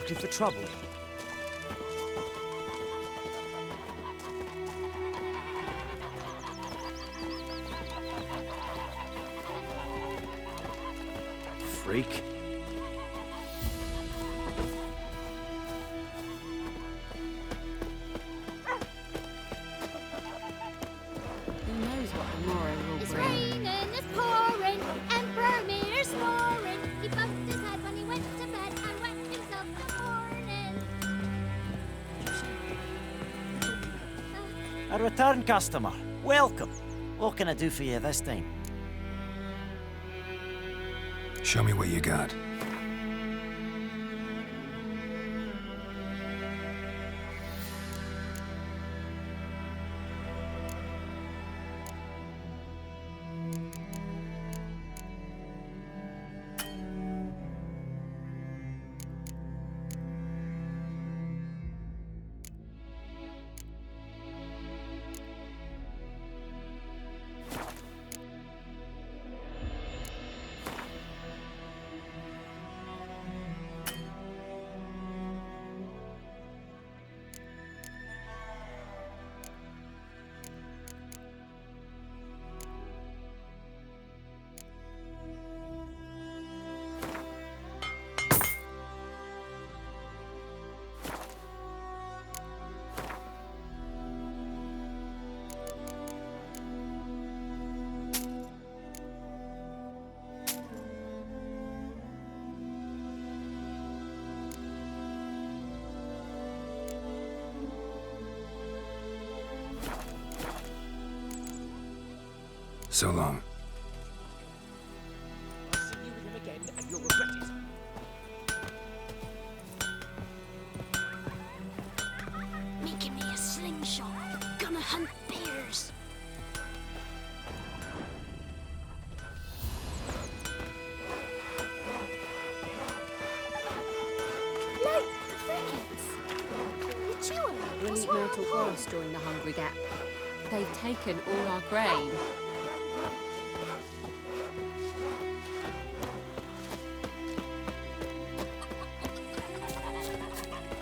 Looking for trouble? Freak. Who knows what tomorrow will It's bring? raining, it's pouring, Emperor Mirror's snoring. He bumped his head when he went to bed and wet himself this morning. A return customer. Welcome. What can I do for you this time? Show me what you got. So long. I'll see you with him again, and you'll regret it. Making me a slingshot. Gonna hunt bears. Look, the frigates. The jewel. We What's need wrong Myrtle with Forest during the Hungry Gap. They've taken all our grain.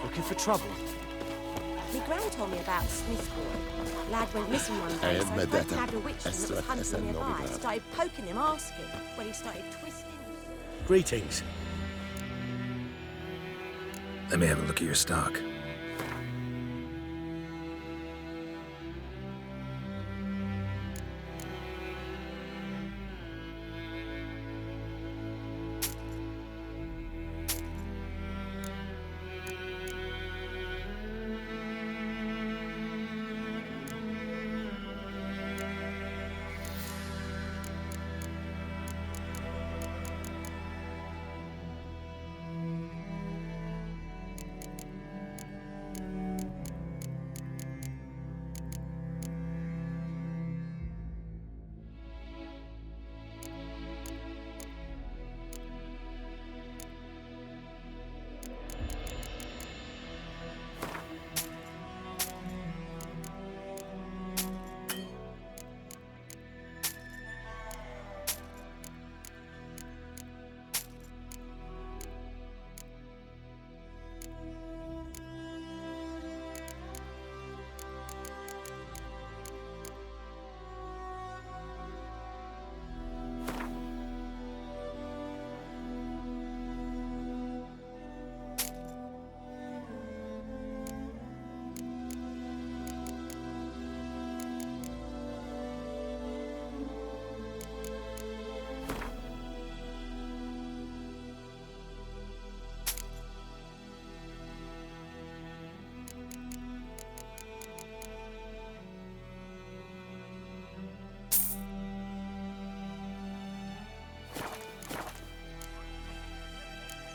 Looking for trouble? My gran told me about Smith's boy. Lad went missing one day, so met Fred that grabbed a witch that was SOS hunting nearby. Novigrad. Started poking him, asking, when he started twisting. Greetings. Let me have a look at your stock.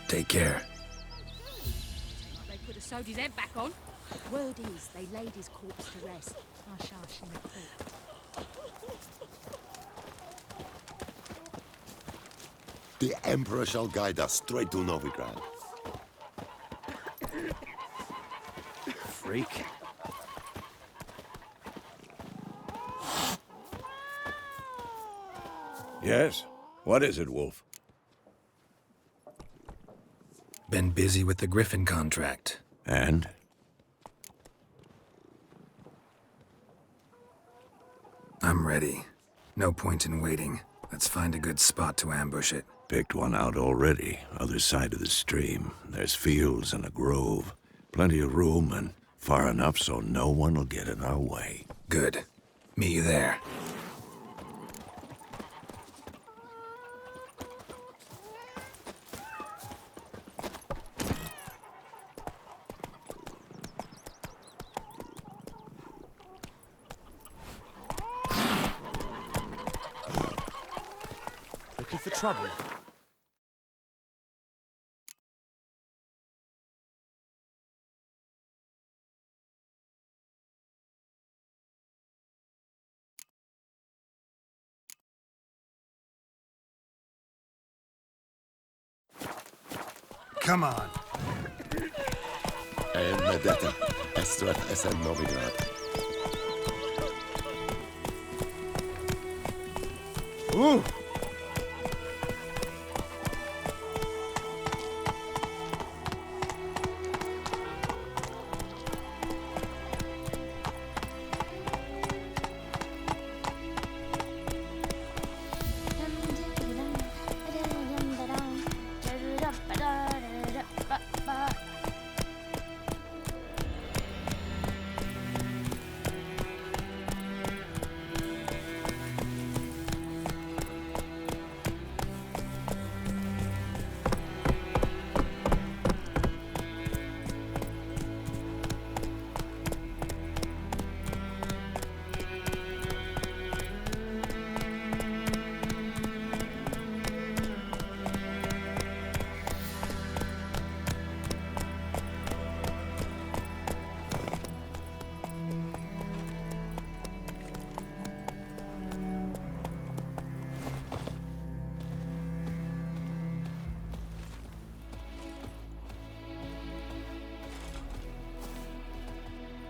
Take care. They could have sewed his head back on. Word is, they laid his corpse to rest. Hush, hush, in the court. The Emperor shall guide us straight to Novigrad. Freak. Yes? What is it, Wolf? Been busy with the GRIFFIN contract. And? I'm ready. No point in waiting. Let's find a good spot to ambush it. Picked one out already, other side of the stream. There's fields and a grove. Plenty of room and far enough so no one will get in our way. Good. Meet you there. Looking for trouble? Come on. Medeta, Estrat SN Novigrad. Ooh!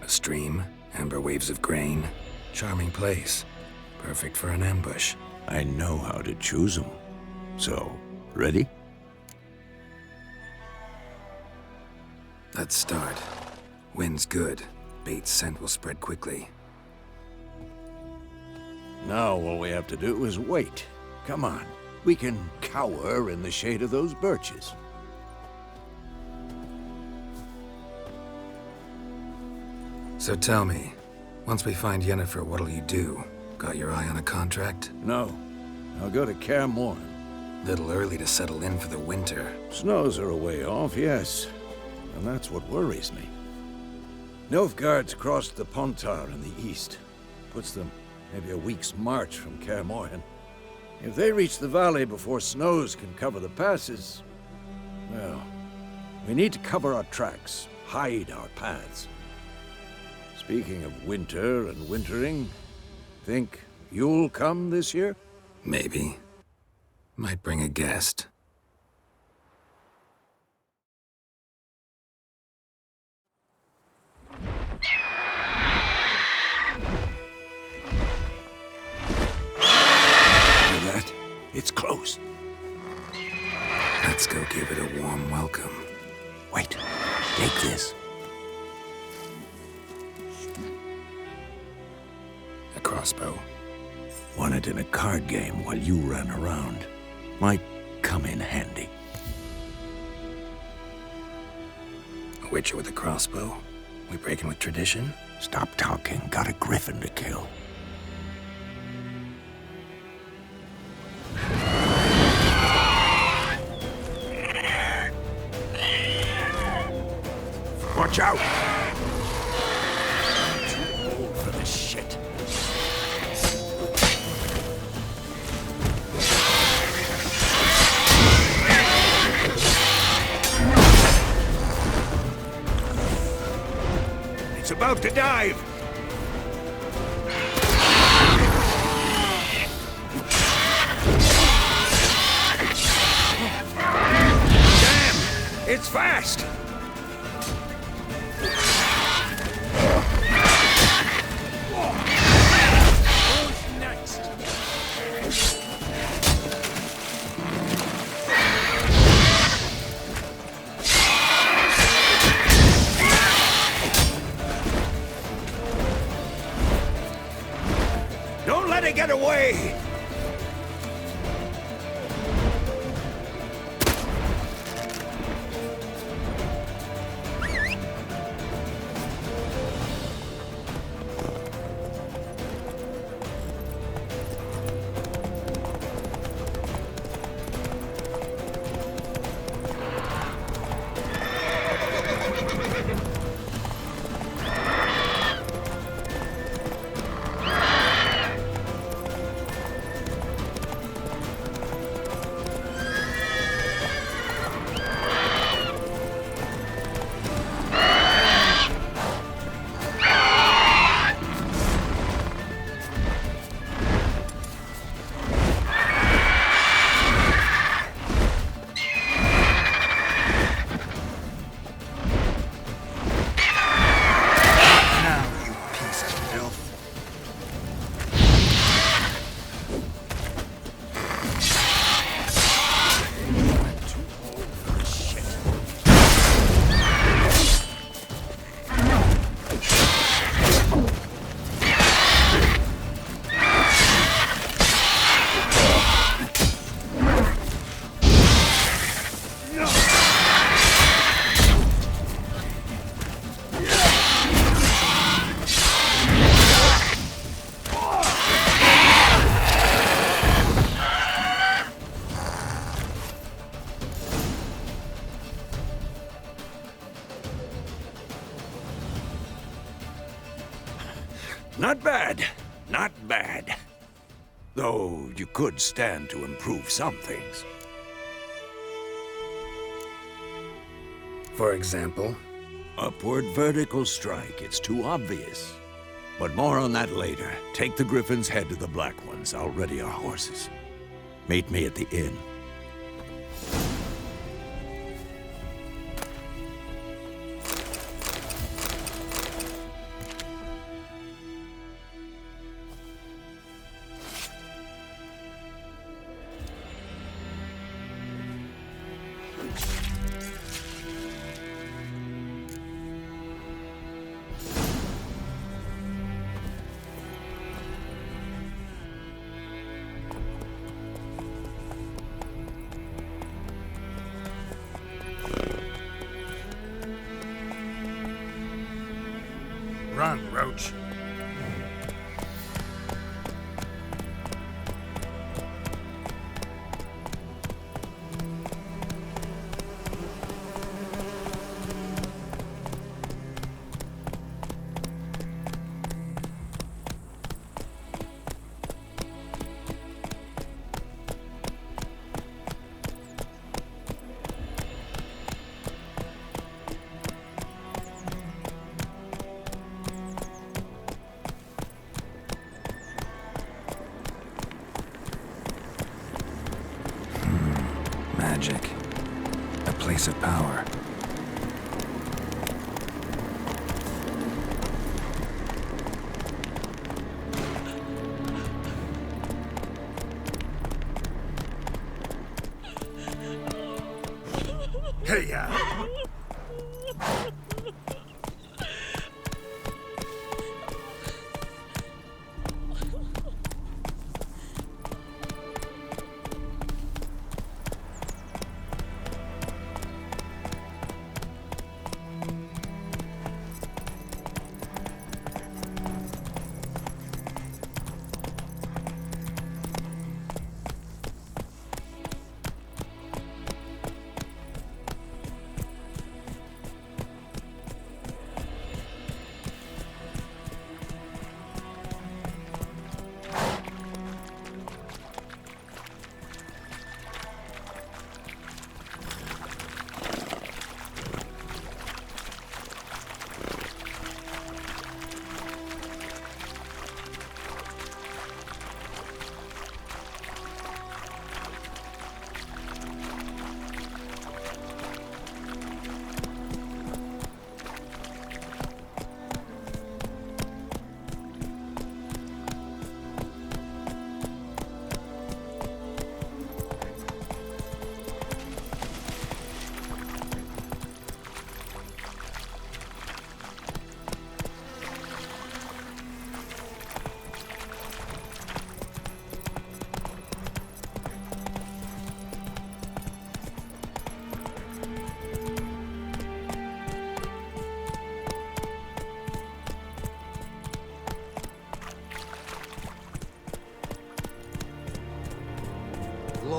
A stream, amber waves of grain. Charming place. Perfect for an ambush. I know how to choose them. So, ready? Let's start. Wind's good. Bait's scent will spread quickly. Now all we have to do is wait. Come on. We can cower in the shade of those birches. So tell me, once we find Yennefer, what'll you do? Got your eye on a contract? No. I'll go to Kaer Morhen. Little early to settle in for the winter. Snows are a way off, yes. And that's what worries me. Nilfgaard's crossed the Pontar in the east. Puts them maybe a week's march from Kaer Morhen. If they reach the valley before snows can cover the passes, well, we need to cover our tracks, hide our paths. Speaking of winter and wintering, think you'll come this year? Maybe. Might bring a guest. Hear that? It's close. Let's go give it a warm welcome. Wait, take this. A crossbow. Won it in a card game while you ran around. Might come in handy. A witcher with a crossbow? We breaking with tradition? Stop talking. Got a griffin to kill. Watch out! Too old for this shit. It's about to dive! Damn! It's fast! Who's next? Try to get away! Not bad. Not bad. Though you could stand to improve some things. For example? Upward vertical strike. It's too obvious. But more on that later. Take the Griffin's head to the Black Ones. I'll ready our horses. Meet me at the inn. Run, Roach. Magic. A place of power. Hey-ya!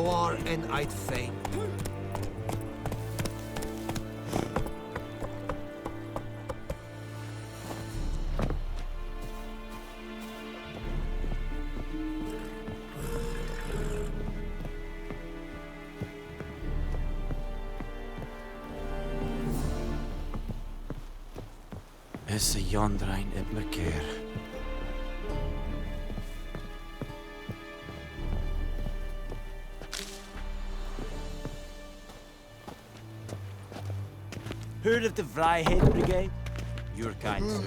war en I'd fain. Is a Jondrain in my care. Heard of the Vryhead Brigade? Your kind, sir.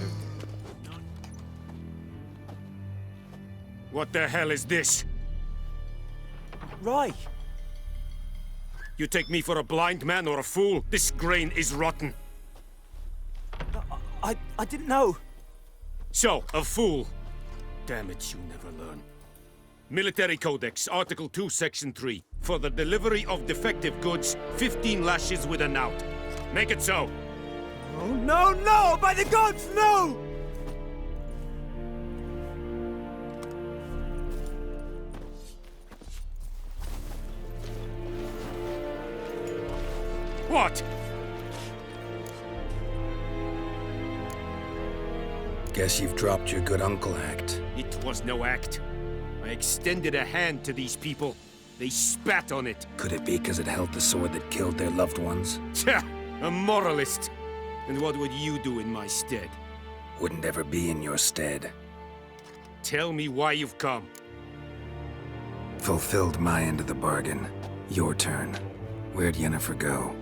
What the hell is this? Rye! You take me for a blind man or a fool? This grain is rotten. I didn't know. So, a fool. Damn it, you never learn. Military Codex, Article 2, Section 3. For the delivery of defective goods, 15 lashes with a knout. Make it so. Oh, no, no! By the gods, no! What? Guess you've dropped your good uncle act. It was no act. I extended a hand to these people. They spat on it. Could it be because it held the sword that killed their loved ones? Tja, a moralist. And what would you do in my stead? Wouldn't ever be in your stead. Tell me why you've come. Fulfilled my end of the bargain. Your turn. Where'd Yennefer go?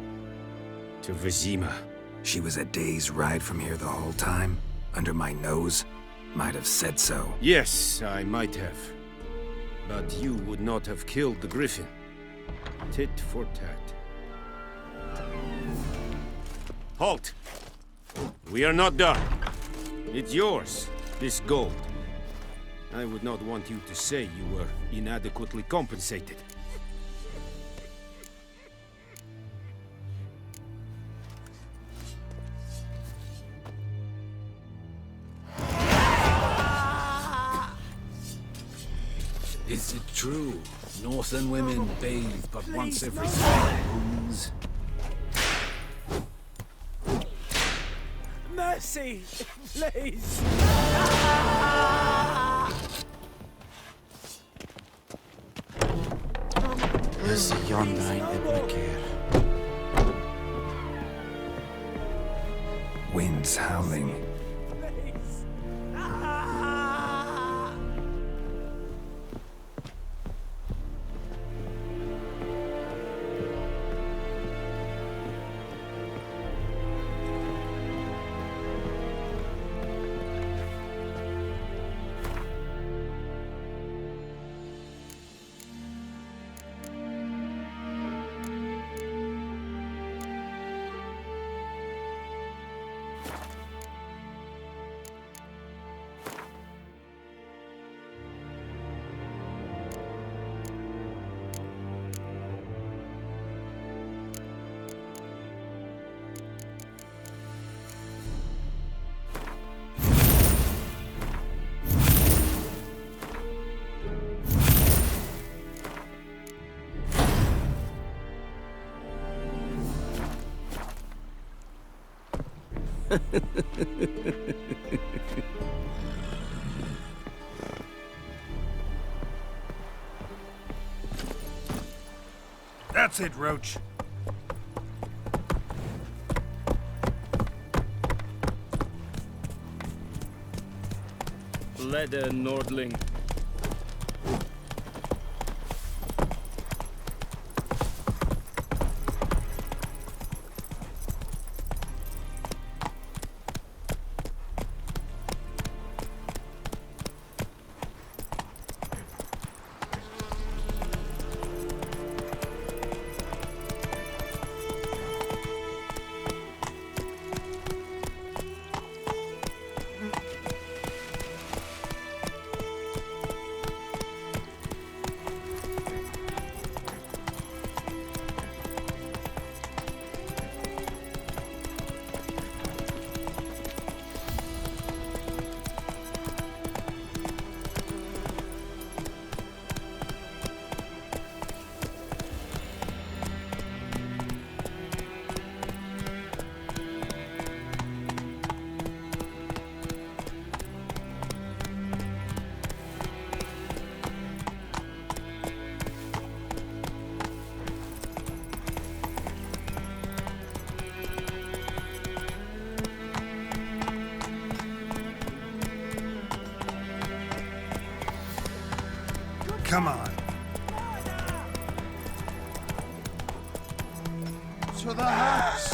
To Vizima. She was a day's ride from here the whole time? Under my nose? Might have said so. Yes, I might have. But you would not have killed the Griffin. Tit for tat. Halt! We are not done. It's yours, this gold. I would not want you to say you were inadequately compensated. Is it true? Northern women bathe but once every 7 moons. Mercy! Please! Is a Jondrain in my care. Winds howling. That's it, Roach. Leather, Nordling. Come on. To the house.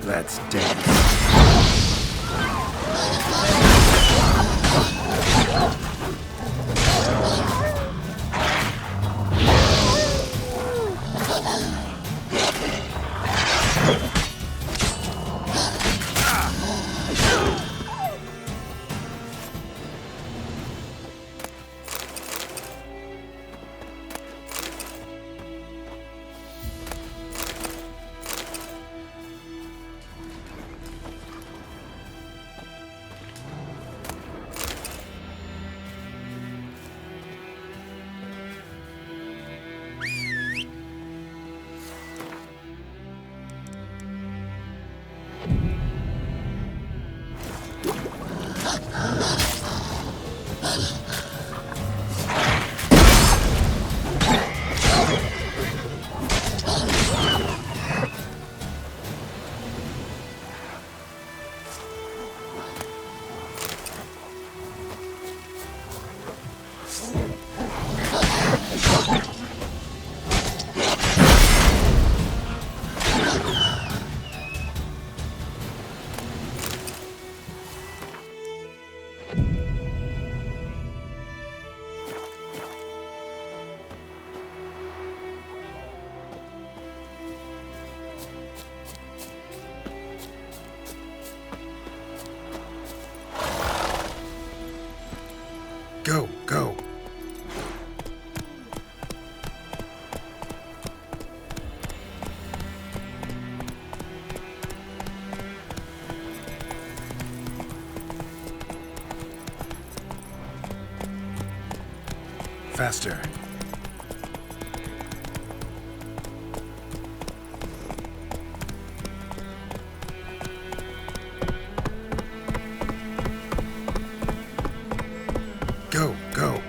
Let's dance. Go, go. Faster. Go, go.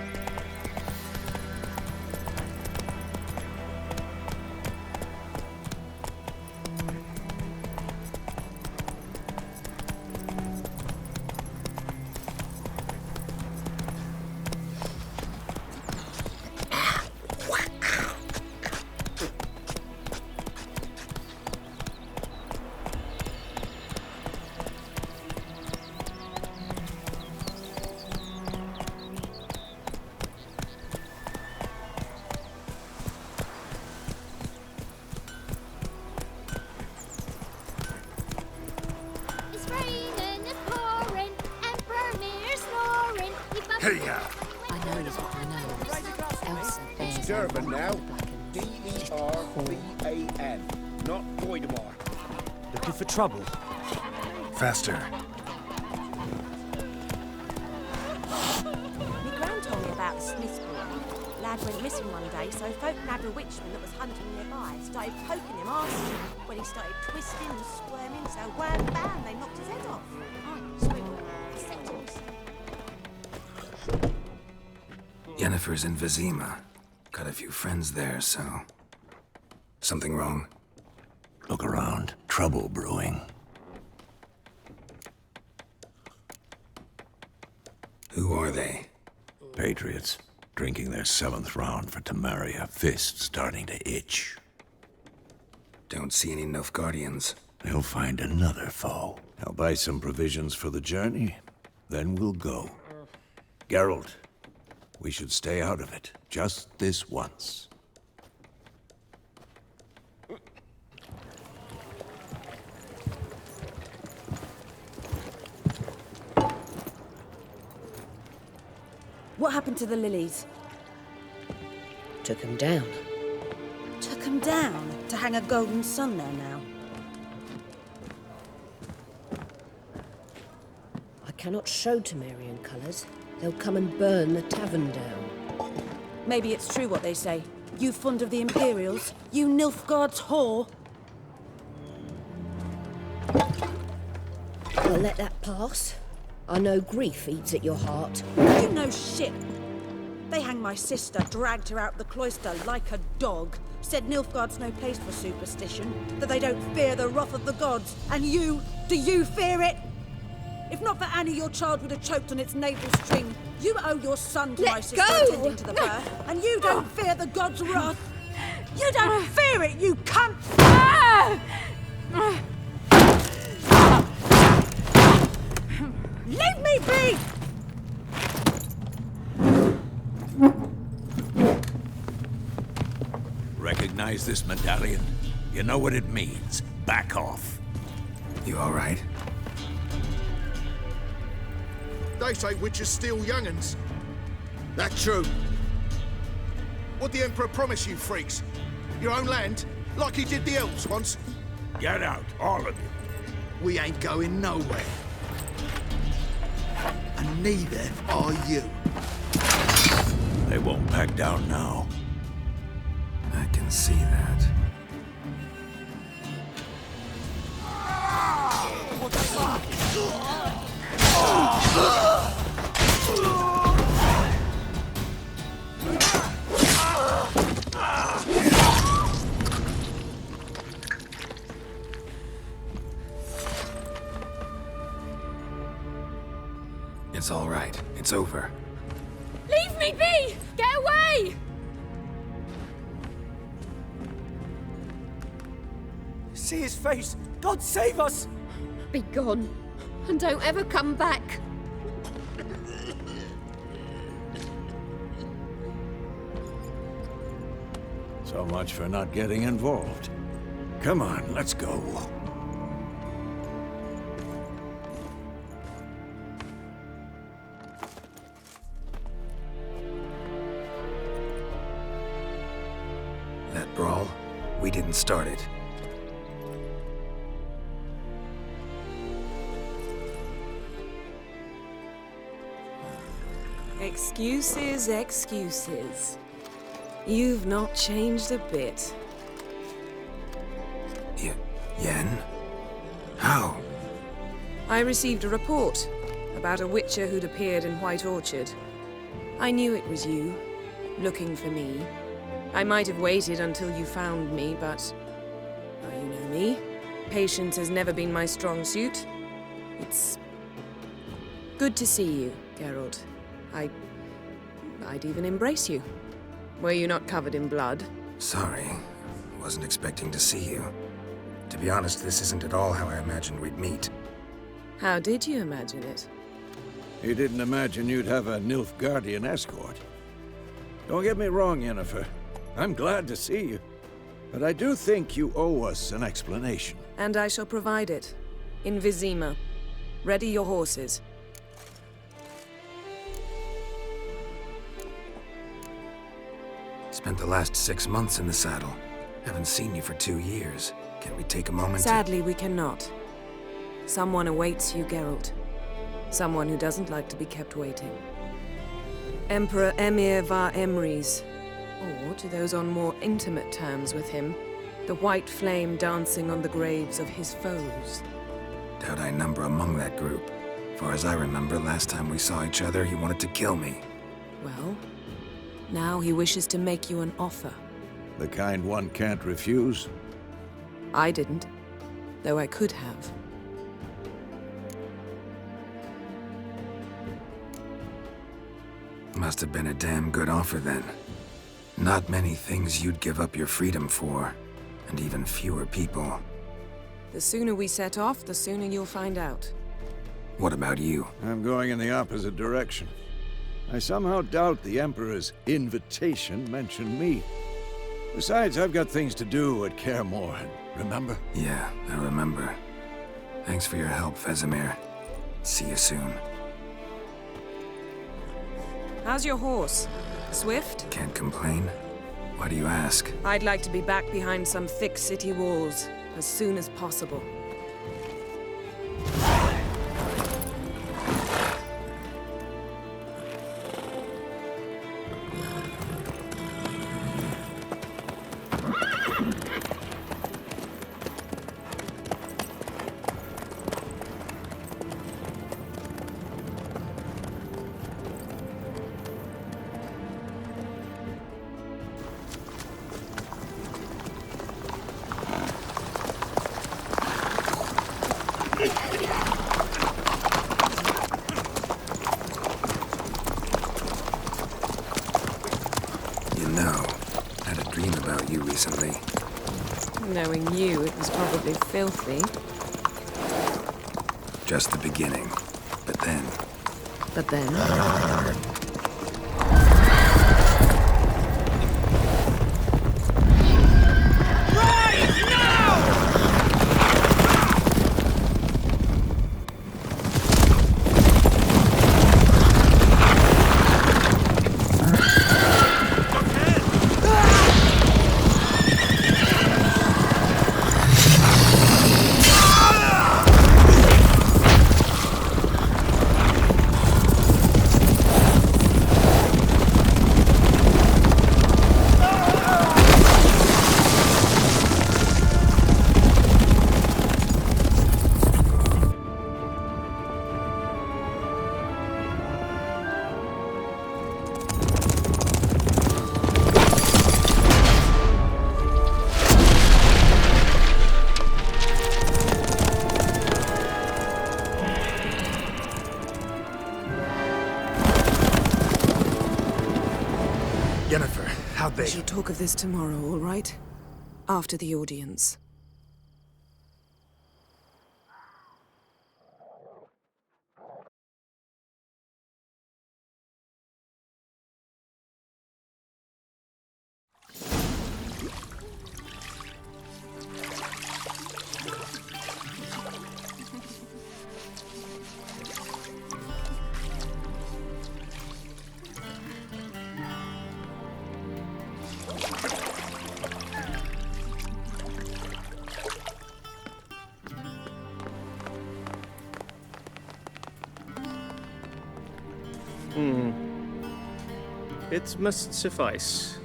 It's raining, it's pouring, Emperor Mirror snoring. He bumped Hey, yeah. I know he's got my nose. Elsa bears It's Durban her now. black D-E-R-B-A-N, not Voidemar. Looking for trouble? Faster. My gran told me about the Smiths boy. Lad went missing one day, so folk nabbed a witchman that was hunting nearby. Started poking him, asking him. When he started twisting and squirming, so wham bam, they knocked his head off. Oh, sweet. Septimus. Yennefer's in Vizima. Got a few friends there, so... Something wrong? Look around. Trouble brewing. Who are they? Patriots. Drinking their 7th round for Temeria. Fist starting to itch. Don't see any Nilfgaardians. they'll find another foe. I'll buy some provisions for the journey, then we'll go. Geralt, we should stay out of it, just this once. What happened to the lilies? Took him down. Took them down to hang a golden sun there now. I cannot show Temerian colours. They'll come and burn the tavern down. Maybe it's true what they say. You fond of the Imperials? You Nilfgaard's whore? I'll let that pass. I know grief eats at your heart. You know shit. They hanged my sister, dragged her out the cloister like a dog. Said Nilfgaard's no place for superstition, that they don't fear the wrath of the gods. And you, do you fear it? If not for Annie, your child would have choked on its navel string. You owe your son to my sister attending to the birth, and you don't fear the gods' wrath. You don't fear it, you cunt! Leave me be! Recognize this medallion? You know what it means. Back off. You all right? They say witches steal young'uns. That true. What the Emperor promise you, freaks? Your own land? Like he did the elves once? Get out, all of you. We ain't going nowhere. And neither are you. They won't back down now. I can see that. What the fuck? It's all right. It's over. Leave me be! Get away! See his face! God save us! Be gone, and don't ever come back. So much for not getting involved. Come on, let's go. That brawl, we didn't start it. Excuses, excuses. You've not changed a bit. Yen? How? I received a report about a witcher who'd appeared in White Orchard. I knew it was you, looking for me. I might have waited until you found me, but... well, you know me. Patience has never been my strong suit. It's... good to see you, Geralt. I'd even embrace you. Were you not covered in blood? Sorry. Wasn't expecting to see you. To be honest, this isn't at all how I imagined we'd meet. How did you imagine it? You didn't imagine you'd have a Nilfgaardian escort. Don't get me wrong, Yennefer. I'm glad to see you. But I do think you owe us an explanation. And I shall provide it. In Vizima. Ready your horses. Spent the last 6 months in the saddle. Haven't seen you for 2 years. Can we take a moment Sadly, we cannot. Someone awaits you, Geralt. Someone who doesn't like to be kept waiting. Emperor Emir var Emrys. Or, to those on more intimate terms with him, the white flame dancing on the graves of his foes. Doubt I number among that group. Far as I remember, last time we saw each other, he wanted to kill me. Well, now he wishes to make you an offer. The kind one can't refuse? I didn't, though I could have. Must have been a damn good offer then. Not many things you'd give up your freedom for, and even fewer people. The sooner we set off, the sooner you'll find out. What about you? I'm going in the opposite direction. I somehow doubt the Emperor's invitation mentioned me. Besides, I've got things to do at Kaer Morhen, remember? Yeah, I remember. Thanks for your help, Vesemir. See you soon. How's your horse? Swift? Can't complain. Why do you ask? I'd like to be back behind some thick city walls as soon as possible. You know, I had a dream about you recently. Knowing you, it was probably filthy. Just the beginning. But then... But then... Yennefer, how'd they... We shall talk of this tomorrow, all right? After the audience. It must suffice.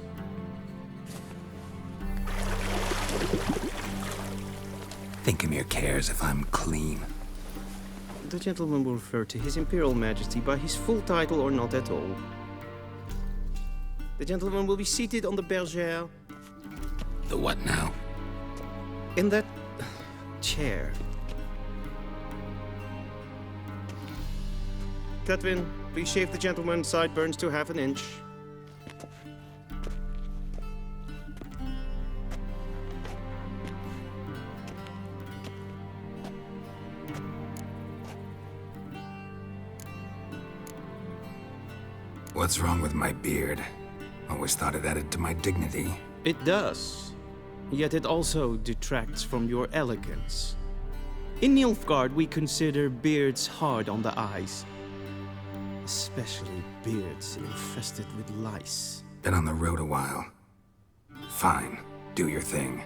Thinkamir cares if I'm clean. The gentleman will refer to His Imperial Majesty by his full title or not at all. The gentleman will be seated on the bergère. The what now? In that chair. Cletwin, please shave the gentleman's sideburns to ½ an inch. What's wrong with my beard? Always thought it added to my dignity. It does. Yet it also detracts from your elegance. In Nilfgaard, we consider beards hard on the eyes. Especially beards infested with lice. Been on the road a while. Fine. Do your thing.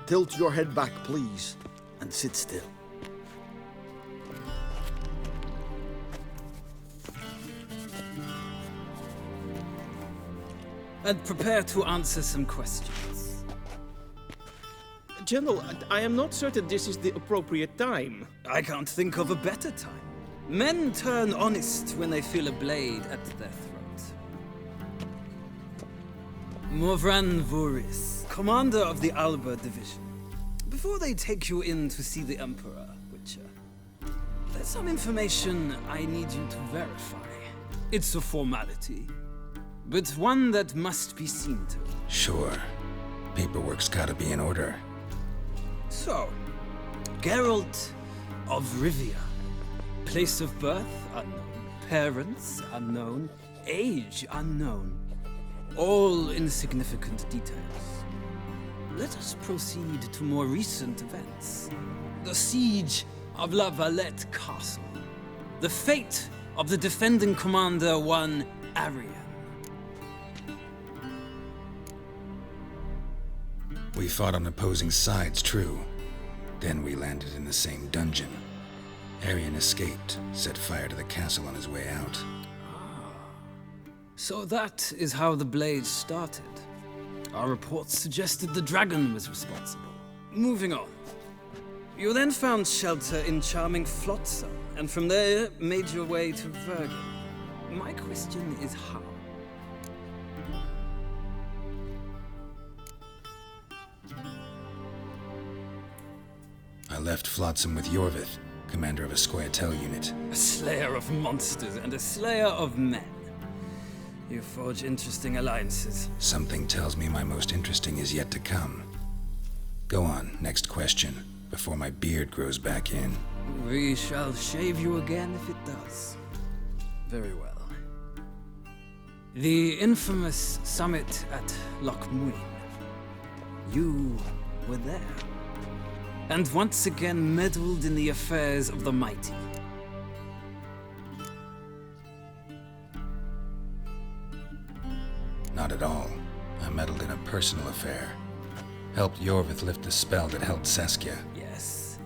Tilt your head back, please, and sit still. And prepare to answer some questions. General, I am not certain this is the appropriate time. I can't think of a better time. Men turn honest when they feel a blade at their throat. Morvran Vuris, commander of the Alba Division. Before they take you in to see the Emperor, Witcher, there's some information I need you to verify. It's a formality, but one that must be seen to. Sure. Paperwork's gotta be in order. So, Geralt of Rivia. Place of birth unknown. Parents unknown. Age unknown. All insignificant details. Let us proceed to more recent events. The siege of La Valette Castle. The fate of the defending commander, one Arian. We fought on opposing sides, true. Then we landed in the same dungeon. Arian escaped, set fire to the castle on his way out. So that is how the blaze started. Our reports suggested the dragon was responsible. Moving on. You then found shelter in charming Flotsam, and from there made your way to Vergen. My question is how? I left Flotsam with Yorvith, commander of a Scoia'tael unit. A slayer of monsters and a slayer of men. You forge interesting alliances. Something tells me my most interesting is yet to come. Go on, next question, before my beard grows back in. We shall shave you again if it does. Very well. The infamous summit at Loch Muin. You were there. And once again meddled in the affairs of the mighty. Not at all. I meddled in a personal affair. Helped Yorvith lift the spell that held Saskia. Yes.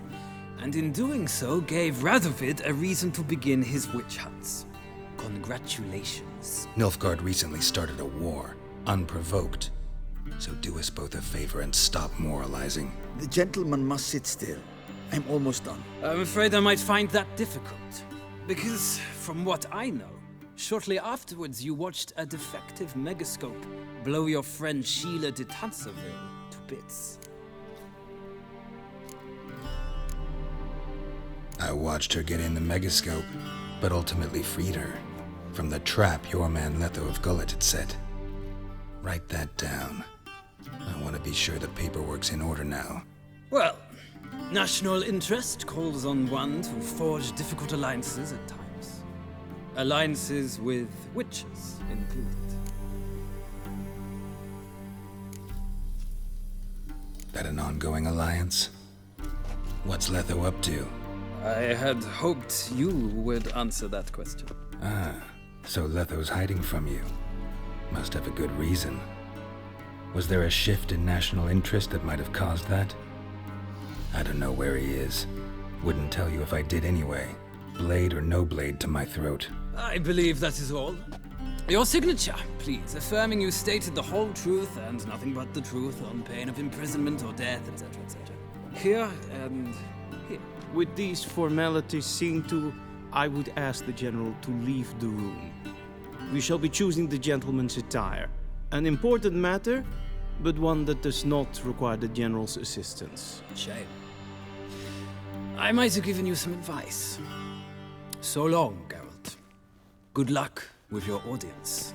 And in doing so, gave Radovid a reason to begin his witch hunts. Congratulations. Nilfgaard recently started a war, unprovoked. So do us both a favor and stop moralizing. The gentleman must sit still. I'm almost done. I'm afraid I might find that difficult. Because, from what I know, shortly afterwards you watched a defective megascope blow your friend Sheila de Tanserville to bits. I watched her get in the megascope, but ultimately freed her from the trap your man Letho of Gullet had set. Write that down. I want to be sure the paperwork's in order now. Well, national interest calls on one to forge difficult alliances at times. Alliances with witches included. That an ongoing alliance? What's Letho up to? I had hoped you would answer that question. Ah, so Letho's hiding from you. Must have a good reason. Was there a shift in national interest that might have caused that? I don't know where he is. Wouldn't tell you if I did anyway. Blade or no blade to my throat. I believe that is all. Your signature, please, affirming you stated the whole truth and nothing but the truth on pain of imprisonment or death, etc., etc. Here and here. With these formalities seen to, I would ask the General to leave the room. We shall be choosing the gentleman's attire. An important matter, but one that does not require the General's assistance. Shame. I might have given you some advice. So long, Geralt. Good luck with your audience.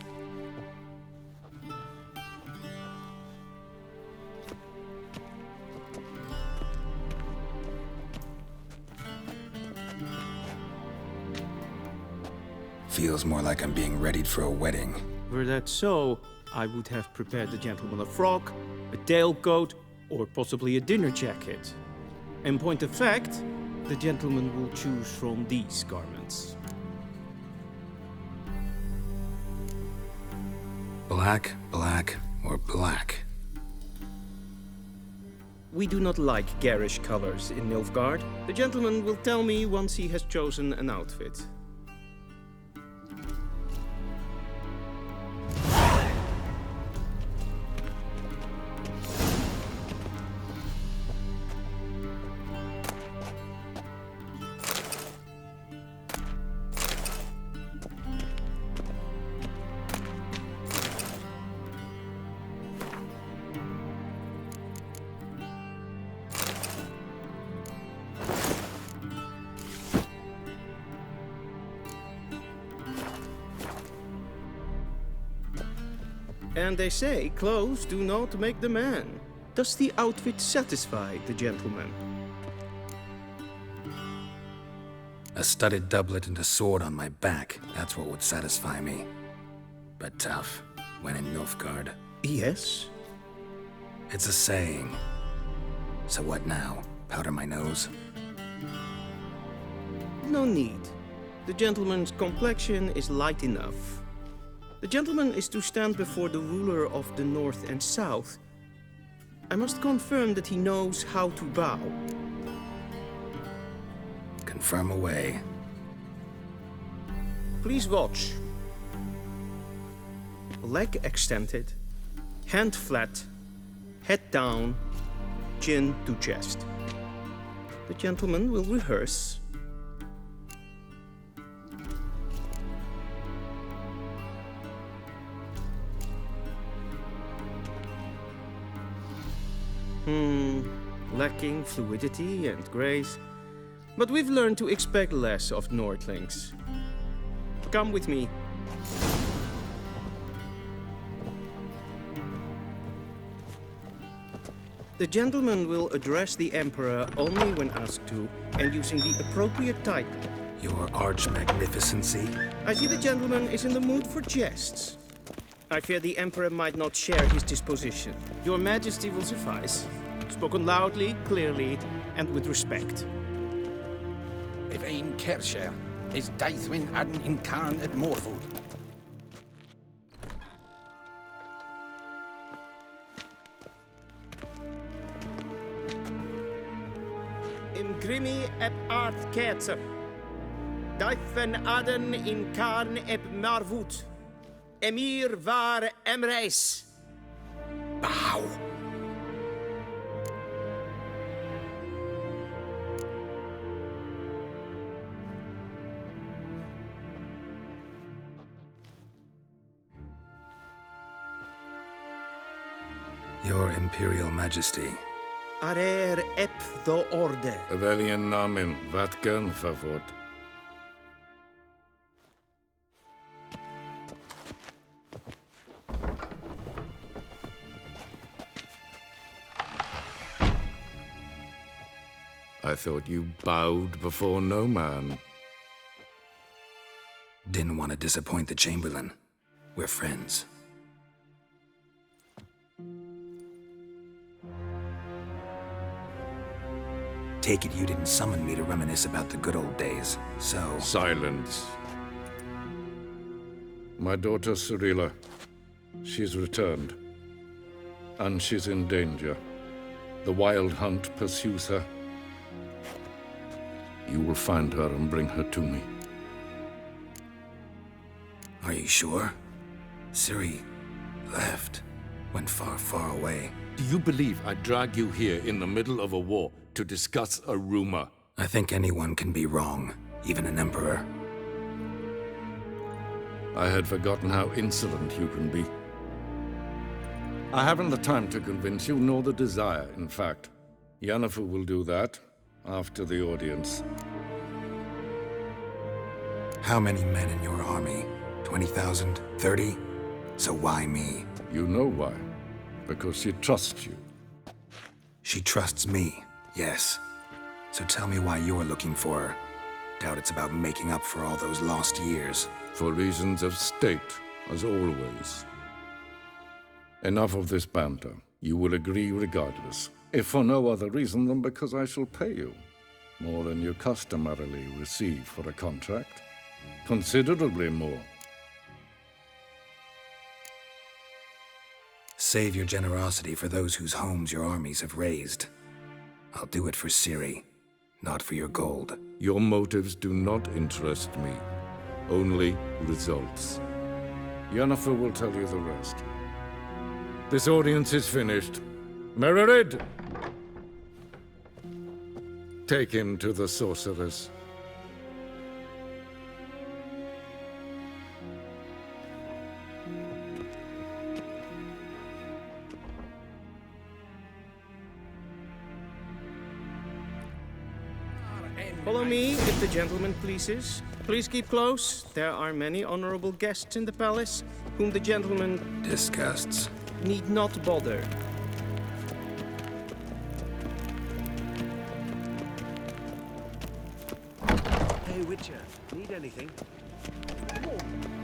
Feels more like I'm being readied for a wedding. Were that so, I would have prepared the gentleman a frock, a tailcoat, or possibly a dinner jacket. In point of fact, the gentleman will choose from these garments. Black, black, or black? We do not like garish colors in Nilfgaard. The gentleman will tell me once he has chosen an outfit. And they say clothes do not make the man. Does the outfit satisfy the gentleman? A studded doublet and a sword on my back, that's what would satisfy me. But tough, when in Nilfgaard. Yes? It's a saying. So what now? Powder my nose? No need. The gentleman's complexion is light enough. The gentleman is to stand before the ruler of the North and South. I must confirm that he knows how to bow. Confirm away. Please watch. Leg extended, hand flat, head down, chin to chest. The gentleman will rehearse. Lacking fluidity and grace. But we've learned to expect less of Nordlings. Come with me. The gentleman will address the Emperor only when asked to, and using the appropriate title. Your Arch-Magnificency? I see the gentleman is in the mood for jests. I fear the Emperor might not share his disposition. Your Majesty will suffice. Spoken loudly, clearly, and with respect. If ein Kersher is Daithwin Adden in Karn at Morfoot. Im Grimmi eb Art Kerzer. Daithwen Adden in Karn eb Marvut. Emir var Emreis. Bow. Your Imperial Majesty. Arer ep the orde. Velian namen, vatgen favort. I thought you bowed before no man. Didn't want to disappoint the Chamberlain. We're friends. Take it you didn't summon me to reminisce about the good old days, so... Silence. My daughter Cyrilla, she's returned. And she's in danger. The Wild Hunt pursues her. You will find her and bring her to me. Are you sure? Ciri left. Went far, far away. Do you believe I'd drag you here in the middle of a war to discuss a rumor? I think anyone can be wrong, even an emperor. I had forgotten how insolent you can be. I haven't the time to convince you, nor the desire, in fact. Yennefer will do that after the audience. How many men in your army? 20,000? 30? So why me? You know why. Because she trusts you. She trusts me, yes. So tell me why you're looking for her. Doubt it's about making up for all those lost years. For reasons of state, as always. Enough of this banter. You will agree regardless. If for no other reason than because I shall pay you. More than you customarily receive for a contract. Considerably more. Save your generosity for those whose homes your armies have razed. I'll do it for Ciri, not for your gold. Your motives do not interest me. Only results. Yennefer will tell you the rest. This audience is finished. Mererid! Take him to the sorceress. Follow me, if the gentleman pleases. Please keep close. There are many honorable guests in the palace, whom the gentleman... disgusts. ...need not bother. Hey, Witcher. Need anything?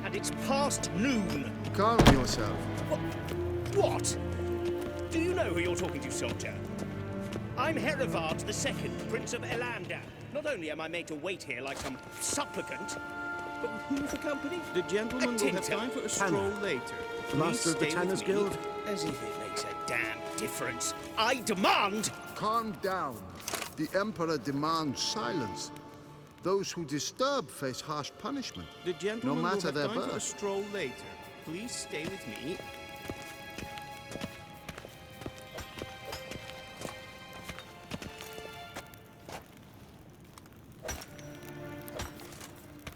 And it's past noon. Calm yourself. What? Do you know who you're talking to, soldier? I'm Herivard II, Prince of Elandan. Not only am I made to wait here like some supplicant, but who for company? The gentleman will have time for a stroll later. Master of the Tanners Guild? As if it makes a damn difference. I demand... Calm down. The Emperor demands silence. Those who disturb face harsh punishment. The No gentleman will matter have their time for a birth. stroll later. Please stay with me.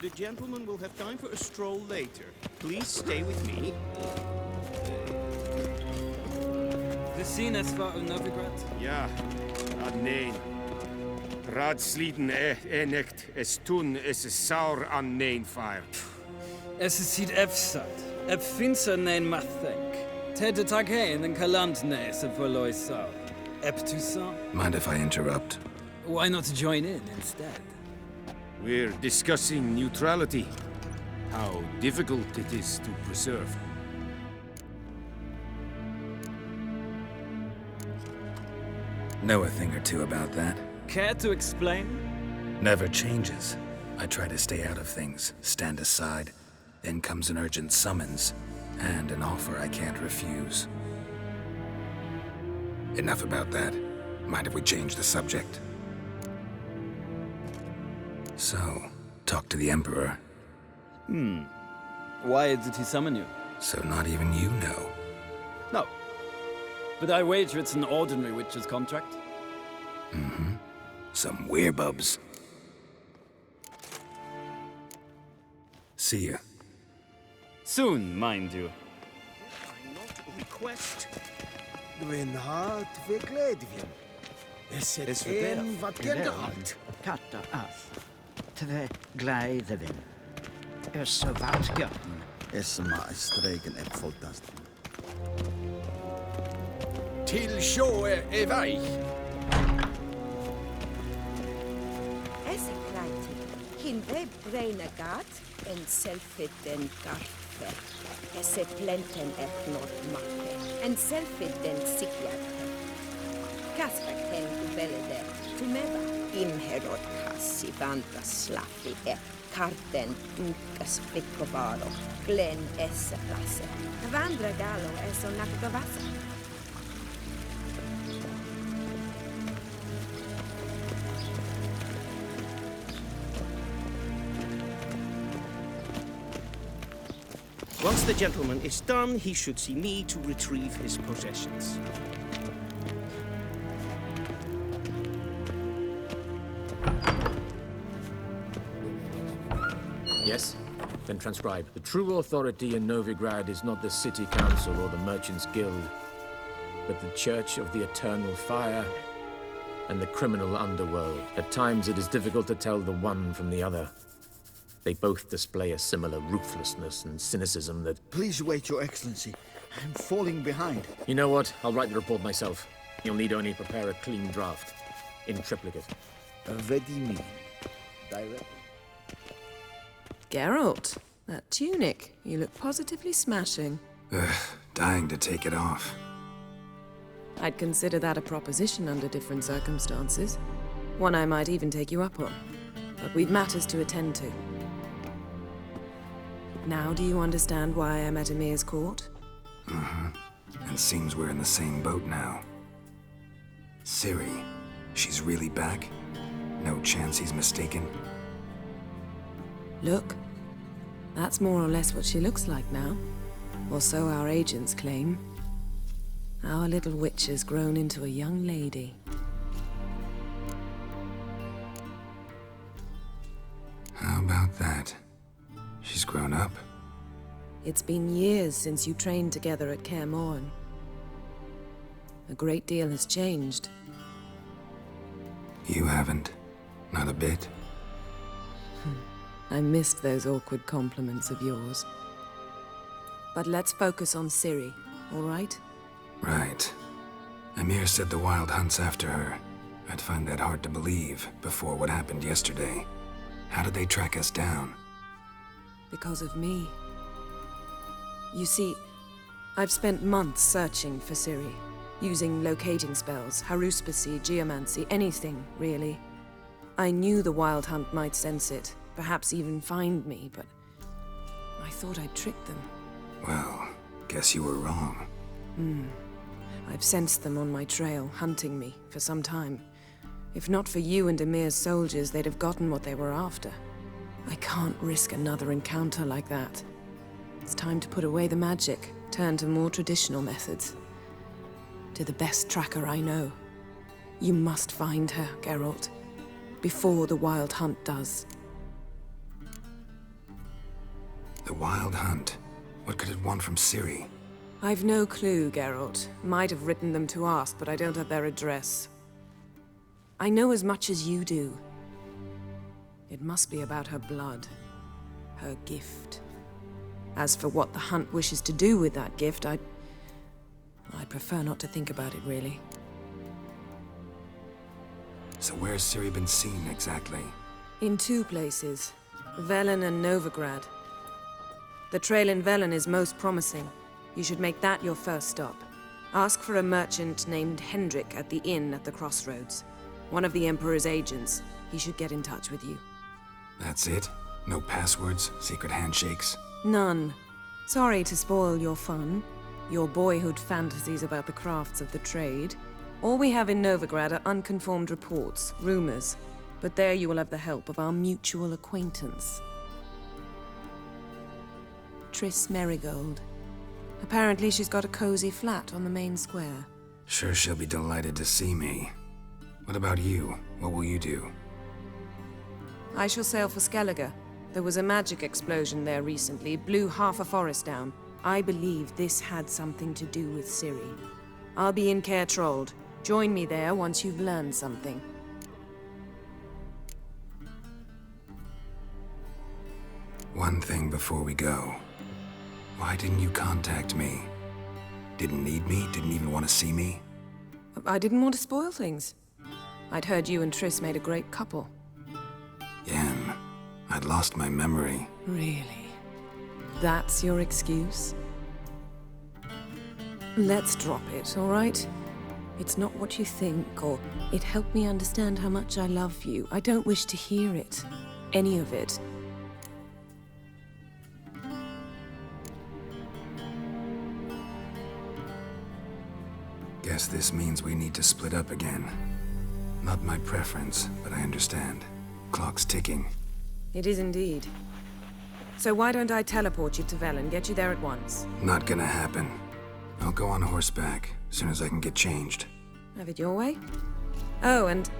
The gentleman will have time for a stroll later. Please stay with me. We zien het voor Novigrad. Ja, nee. Raadsliden echt es tun es saur an nein fire. Es ziet efsat. Ep finser nein mathenk. Tete tag heen en kalant nes ep verlois sau. Ep tusan. Mind if I interrupt? Why not join in instead? We're discussing neutrality. How difficult it is to preserve. Know a thing or two about that? Care to explain? Never changes. I try to stay out of things, stand aside. Then comes an urgent summons, and an offer I can't refuse. Enough about that. Mind if we change the subject? So, talk to the Emperor. Why did he summon you? So not even you know. No. But I wager it's an ordinary witcher's contract. Mm-hmm. Some werebubs. See ya. Soon, mind you. Request. Gwyn hart fi gledfin. Is het een wat gehad? Katta af. Tve gleidevin. Så vattgötten. Esma är stregen ett foltast. Till sjøe er vei. Esse kleiti. Hinde breinagat en selfiden garfe. Esse plenten et not matte. En selfiden sikjate. Kasrakten ubelede. Tumeva. Inherod kassi vanta slaffi et. Karten ukas pikkovaro. Glen esse plasse. Vandra galo eso nakdovasa. Once the gentleman is done, he should see me to retrieve his possessions. Yes? Then transcribe. The true authority in Novigrad is not the city council or the merchants' guild, but the Church of the Eternal Fire and the criminal underworld. At times it is difficult to tell the one from the other. They both display a similar ruthlessness and cynicism that... Please wait, Your Excellency. I'm falling behind. You know what? I'll write the report myself. You'll need only prepare a clean draft. In triplicate. Ready me. Direct. Geralt, that tunic. You look positively smashing. Ugh, dying to take it off. I'd consider that a proposition under different circumstances. One I might even take you up on. But we've matters to attend to. Now do you understand why I'm at Emir's court? Mm-hmm. And seems we're in the same boat now. Ciri, she's really back? No chance he's mistaken? Look, that's more or less what she looks like now. Or so our agents claim. Our little witch has grown into a young lady. How about that? She's grown up. It's been years since you trained together at Kaer Morhen. A great deal has changed. You haven't. Not a bit. I missed those awkward compliments of yours. But let's focus on Ciri, all right? Right. Emir said the Wild hunts after her. I'd find that hard to believe before what happened yesterday. How did they track us down? Because of me. You see, I've spent months searching for Ciri, using locating spells, haruspicy, geomancy, anything, really. I knew the Wild Hunt might sense it, perhaps even find me, but I thought I'd tricked them. Well, guess you were wrong. I've sensed them on my trail, hunting me, for some time. If not for you and Emir's soldiers, they'd have gotten what they were after. I can't risk another encounter like that. It's time to put away the magic, turn to more traditional methods. To the best tracker I know. You must find her, Geralt, before the Wild Hunt does. The Wild Hunt? What could it want from Ciri? I've no clue, Geralt. Might have written them to ask, but I don't have their address. I know as much as you do. It must be about her blood. Her gift. As for what the Hunt wishes to do with that gift, I'd prefer not to think about it, really. So where's Ciri been seen, exactly? In 2 places. Velen and Novigrad. The trail in Velen is most promising. You should make that your first stop. Ask for a merchant named Hendrik at the inn at the crossroads. One of the Emperor's agents. He should get in touch with you. That's it? No passwords, secret handshakes? None. Sorry to spoil your fun, your boyhood fantasies about the crafts of the trade. All we have in Novigrad are unconfirmed reports, rumors. But there you will have the help of our mutual acquaintance. Triss Merigold. Apparently she's got a cozy flat on the main square. Sure she'll be delighted to see me. What about you? What will you do? I shall sail for Skellige. There was a magic explosion there recently, blew half a forest down. I believe this had something to do with Ciri. I'll be in Caer Trolde. Join me there once you've learned something. One thing before we go. Why didn't you contact me? Didn't need me? Didn't even want to see me? I didn't want to spoil things. I'd heard you and Triss made a great couple. Yen, I'd lost my memory. Really? That's your excuse? Let's drop it, all right? It's not what you think, or it helped me understand how much I love you. I don't wish to hear it. Any of it. Guess this means we need to split up again. Not my preference, but I understand. Clock's ticking. It is indeed. So why don't I teleport you to Velen, get you there at once? Not gonna happen. I'll go on horseback, as soon as I can get changed. Have it your way? Oh, and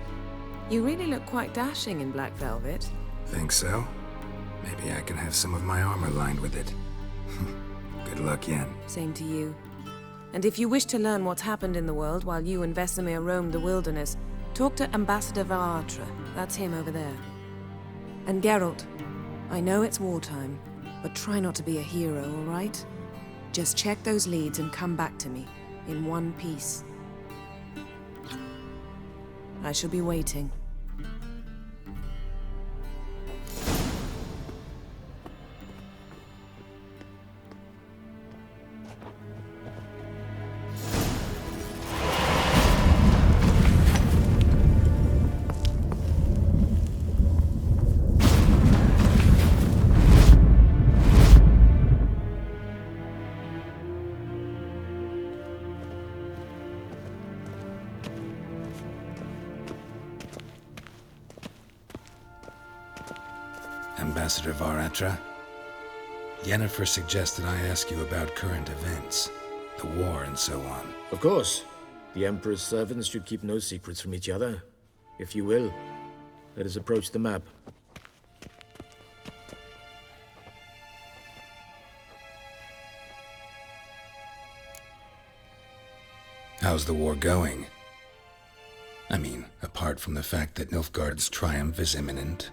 you really look quite dashing in black velvet. Think so? Maybe I can have some of my armor lined with it. Good luck, Yen. Same to you. And if you wish to learn what's happened in the world while you and Vesemir roamed the wilderness, talk to Ambassador Varatra. That's him over there. And Geralt, I know it's wartime, but try not to be a hero, all right? Just check those leads and come back to me, in one piece. I shall be waiting. Ambassador Varatra, Yennefer suggested I ask you about current events, the war and so on. Of course. The Emperor's servants should keep no secrets from each other. If you will, let us approach the map. How's the war going? I mean, apart from the fact that Nilfgaard's triumph is imminent.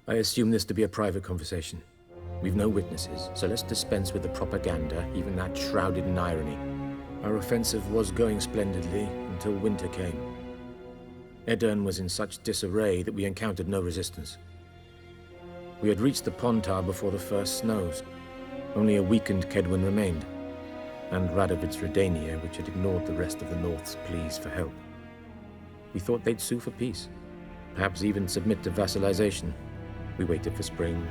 I assume this to be a private conversation. We've no witnesses, so let's dispense with the propaganda, even that shrouded in irony. Our offensive was going splendidly until winter came. Edern was in such disarray that we encountered no resistance. We had reached the Pontar before the first snows. Only a weakened Kedwin remained, and Radovid's Redania, which had ignored the rest of the North's pleas for help. We thought they'd sue for peace, perhaps even submit to vassalization. We waited for spring,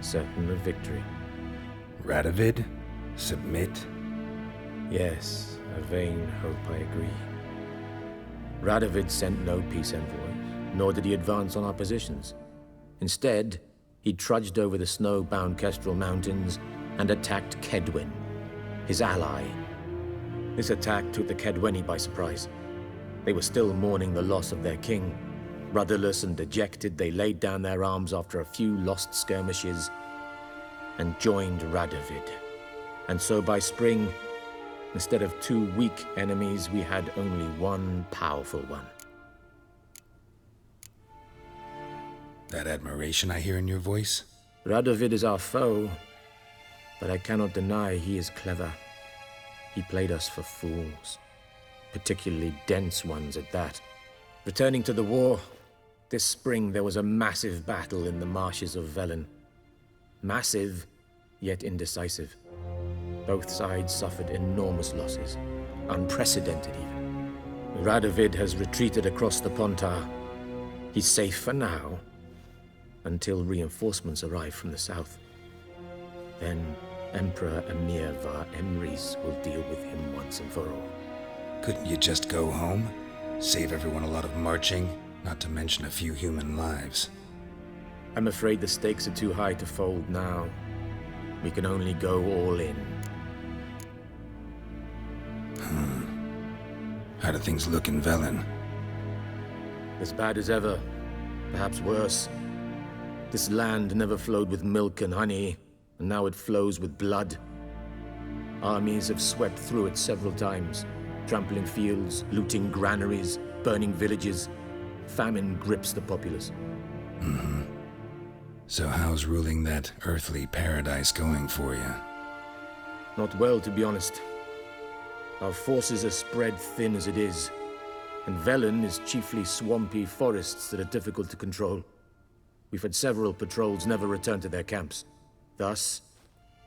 certain of victory. Radovid? Submit? Yes, a vain hope, I agree. Radovid sent no peace envoys, nor did he advance on our positions. Instead, he trudged over the snow-bound Kestrel Mountains and attacked Kedwin, his ally. This attack took the Kedweni by surprise. They were still mourning the loss of their king. Rudderless and dejected, they laid down their arms after a few lost skirmishes and joined Radovid. And so by spring, instead of 2 weak enemies, we had only one powerful one. That admiration I hear in your voice? Radovid is our foe, but I cannot deny he is clever. He played us for fools, particularly dense ones at that. Returning to the war, this spring there was a massive battle in the marshes of Velen. Massive, yet indecisive. Both sides suffered enormous losses, unprecedented even. Radovid has retreated across the Pontar. He's safe for now, until reinforcements arrive from the south. Then Emperor Emir var Emrys will deal with him once and for all. Couldn't you just go home? Save everyone a lot of marching, not to mention a few human lives. I'm afraid the stakes are too high to fold now. We can only go all in. How do things look in Velen? As bad as ever, perhaps worse. This land never flowed with milk and honey, and now it flows with blood. Armies have swept through it several times, trampling fields, looting granaries, burning villages. Famine grips the populace. So how's ruling that earthly paradise going for you? Not well, to be honest. Our forces are spread thin as it is, and Velen is chiefly swampy forests that are difficult to control. We've had several patrols never return to their camps. Thus,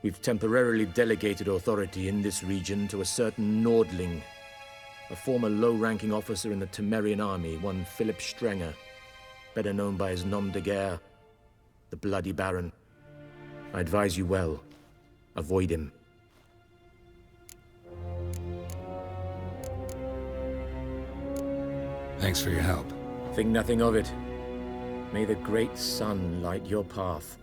we've temporarily delegated authority in this region to a certain Nordling, a former low-ranking officer in the Temerian army, one Philip Strenger, better known by his nom de guerre, the Bloody Baron. I advise you well. Avoid him. Thanks for your help. Think nothing of it. May the great sun light your path.